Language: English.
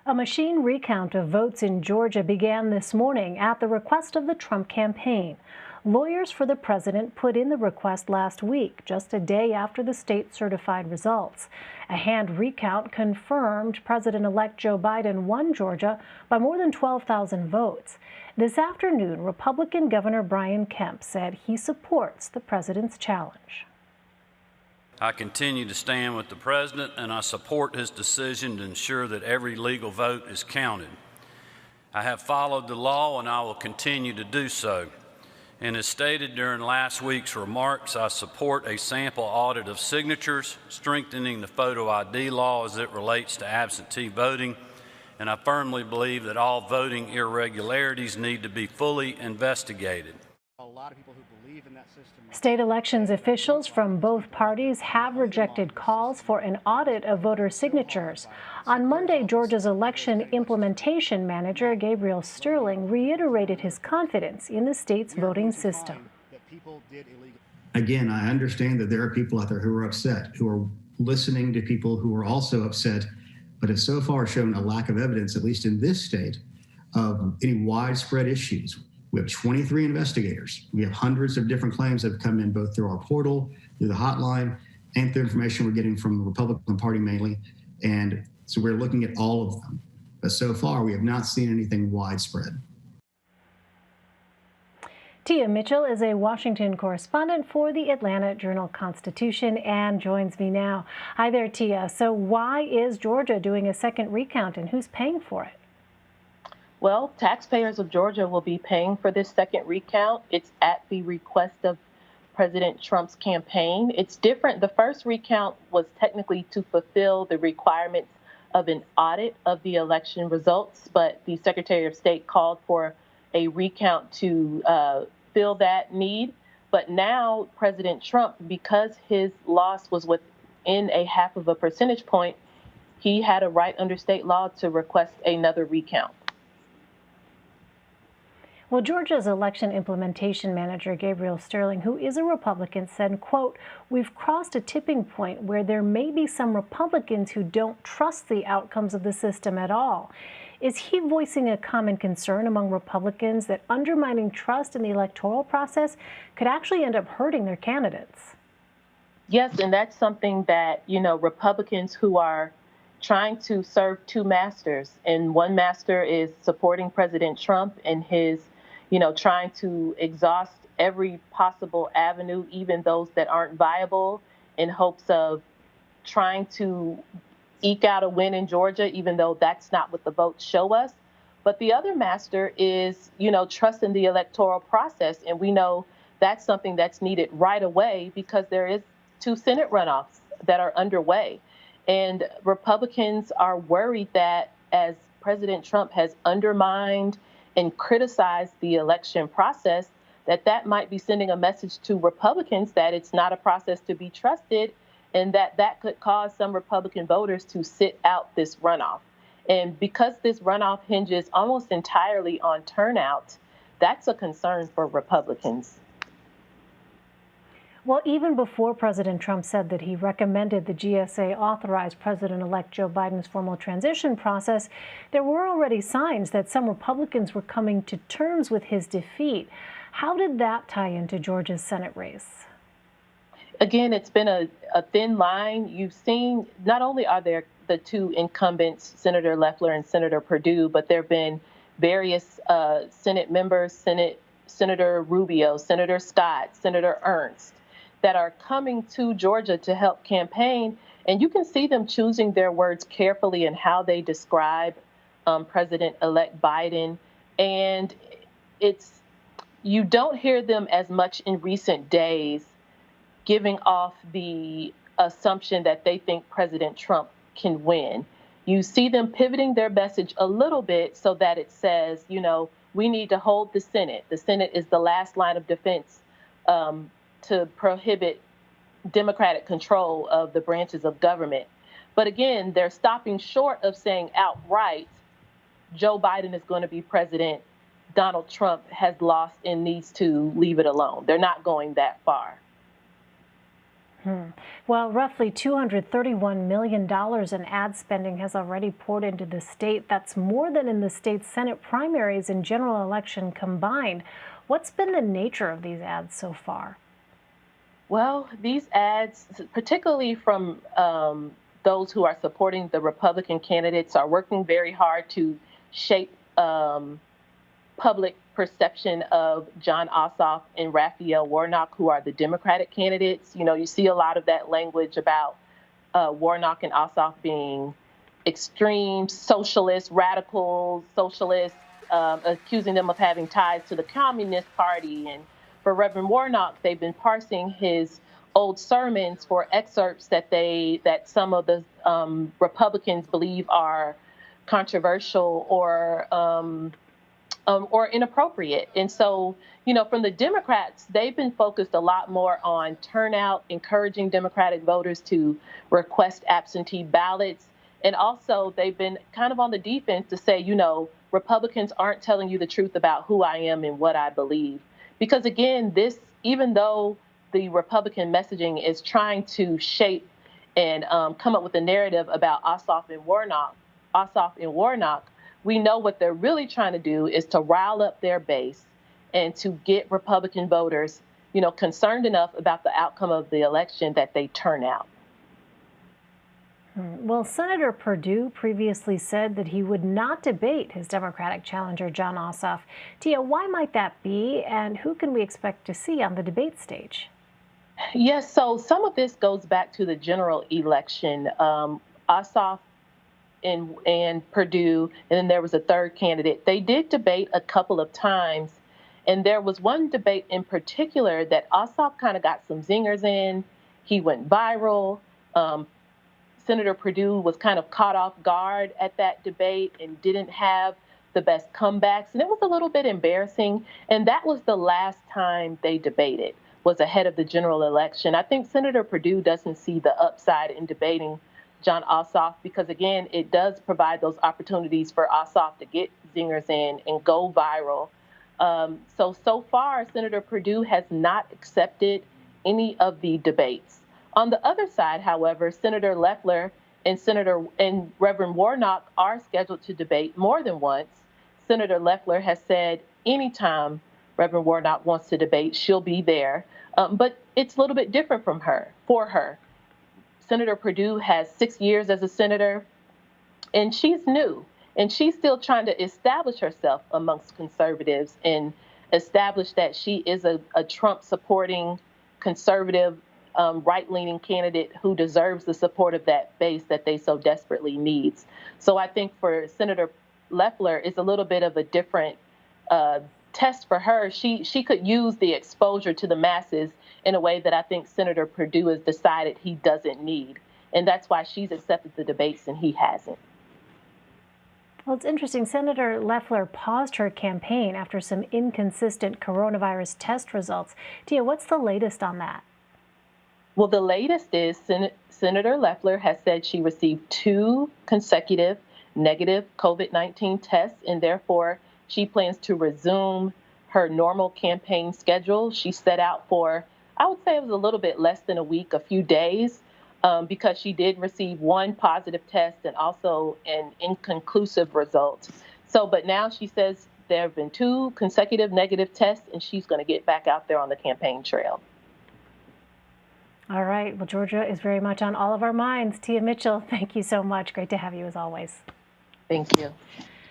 A machine recount of votes in Georgia began this morning at the request of the Trump campaign. Lawyers for the president put in the request last week, just a day after the state certified results. A hand recount confirmed President-elect Joe Biden won Georgia by more than 12,000 votes. This afternoon, Republican Governor Brian Kemp said he supports the president's challenge. I continue to stand with the president, and I support his decision to ensure that every legal vote is counted. I have followed the law, and I will continue to do so. And as stated during last week's remarks, I support a sample audit of signatures, strengthening the photo ID law as it relates to absentee voting, and I firmly believe that all voting irregularities need to be fully investigated. A lot of people who believe in that system. State elections officials from both parties have rejected calls for an audit of voter signatures. On Monday, Georgia's election implementation manager, Gabriel Sterling, reiterated his confidence in the state's voting system. Again, I understand that there are people out there who are upset, who are listening to people who are also upset, but have so far shown a lack of evidence, at least in this state, of any widespread issues. We have 23 investigators. We have hundreds of different claims that have come in both through our portal, through the hotline, and through information we're getting from the Republican Party mainly. And so we're looking at all of them. But so far, we have not seen anything widespread. Tia Mitchell is a Washington correspondent for the Atlanta Journal-Constitution and joins me now. Hi there, Tia. So why is Georgia doing a second recount, and who's paying for it? Well, taxpayers of Georgia will be paying for this second recount. It's at the request of President Trump's campaign. It's different. The first recount was technically to fulfill the requirements of an audit of the election results, but the Secretary of State called for a recount to fill that need. But now President Trump, because his loss was within a 0.5 percentage point, he had a right under state law to request another recount. Well, Georgia's election implementation manager, Gabriel Sterling, who is a Republican, said, quote, "We've crossed a tipping point where there may be some Republicans who don't trust the outcomes of the system at all." Is he voicing a common concern among Republicans that undermining trust in the electoral process could actually end up hurting their candidates? Yes, and that's something that, Republicans who are trying to serve two masters, and one master is supporting President Trump and his trying to exhaust every possible avenue, even those that aren't viable, in hopes of trying to eke out a win in Georgia, even though that's not what the votes show us. But the other master is, trusting the electoral process. And we know that's something that's needed right away because there is 2 Senate runoffs that are underway. And Republicans are worried that as President Trump has undermined and criticized the election process, that might be sending a message to Republicans that it's not a process to be trusted, and that could cause some Republican voters to sit out this runoff. And because this runoff hinges almost entirely on turnout, that's a concern for Republicans. Well, even before President Trump said that he recommended the GSA authorize President-elect Joe Biden's formal transition process, there were already signs that some Republicans were coming to terms with his defeat. How did that tie into Georgia's Senate race? Again, it's been a thin line. You've seen not only are there the 2 incumbents, Senator Loeffler and Senator Perdue, but there have been various Senate members, Senator Rubio, Senator Scott, Senator Ernst, that are coming to Georgia to help campaign. And you can see them choosing their words carefully in how they describe President-elect Biden. And you don't hear them as much in recent days giving off the assumption that they think President Trump can win. You see them pivoting their message a little bit so that it says, we need to hold the Senate. The Senate is the last line of defense to prohibit Democratic control of the branches of government. But again, they're stopping short of saying outright, Joe Biden is going to be president. Donald Trump has lost and needs to leave it alone. They're not going that far. Well, roughly $231 million in ad spending has already poured into the state. That's more than in the state's Senate primaries and general election combined. What's been the nature of these ads so far? Well, these ads, particularly from those who are supporting the Republican candidates, are working very hard to shape public perception of John Ossoff and Raphael Warnock, who are the Democratic candidates. You know, you see a lot of that language about Warnock and Ossoff being extreme socialists, radical socialists, accusing them of having ties to the Communist Party. And for Reverend Warnock, they've been parsing his old sermons for excerpts that some of the Republicans believe are controversial or inappropriate. And so, you know, from the Democrats, they've been focused a lot more on turnout, encouraging Democratic voters to request absentee ballots. And also, they've been kind of on the defense to say, you know, Republicans aren't telling you the truth about who I am and what I believe. Because again, even though the Republican messaging is trying to shape and come up with a narrative about Ossoff and Warnock, we know what they're really trying to do is to rile up their base and to get Republican voters, you know, concerned enough about the outcome of the election that they turn out. Well, Senator Perdue previously said that he would not debate his Democratic challenger, John Ossoff. Tia, why might that be, and who can we expect to see on the debate stage? Yes, so some of this goes back to the general election. Ossoff and Perdue, and then there was a third candidate. They did debate a couple of times, and there was one debate in particular that Ossoff kind of got some zingers in. He went viral. Senator Perdue was kind of caught off guard at that debate and didn't have the best comebacks, and it was a little bit embarrassing. And that was the last time they debated, was ahead of the general election. I think Senator Perdue doesn't see the upside in debating John Ossoff because, again, it does provide those opportunities for Ossoff to get zingers in and go viral. So far, Senator Perdue has not accepted any of the debates. On the other side, however, Senator Loeffler and Reverend Warnock are scheduled to debate more than once. Senator Loeffler has said anytime Reverend Warnock wants to debate, she'll be there. But it's a little bit different for her. Senator Perdue has 6 years as a senator, and she's new, and she's still trying to establish herself amongst conservatives and establish that she is a Trump-supporting conservative right-leaning candidate who deserves the support of that base that they so desperately needs. So I think for Senator Loeffler, it's a little bit of a different test for her. She could use the exposure to the masses in a way that I think Senator Perdue has decided he doesn't need. And that's why she's accepted the debates and he hasn't. Well, it's interesting. Senator Loeffler paused her campaign after some inconsistent coronavirus test results. Tia, what's the latest on that? Well, the latest is Senator Loeffler has said she received 2 consecutive negative COVID-19 tests, and therefore she plans to resume her normal campaign schedule. She set out for, I would say it was a little bit less than a week, a few days, because she did receive 1 positive test and also an inconclusive result. But now she says there have been 2 consecutive negative tests, and she's going to get back out there on the campaign trail. All right. Well, Georgia is very much on all of our minds. Tia Mitchell, thank you so much. Great to have you as always. Thank you.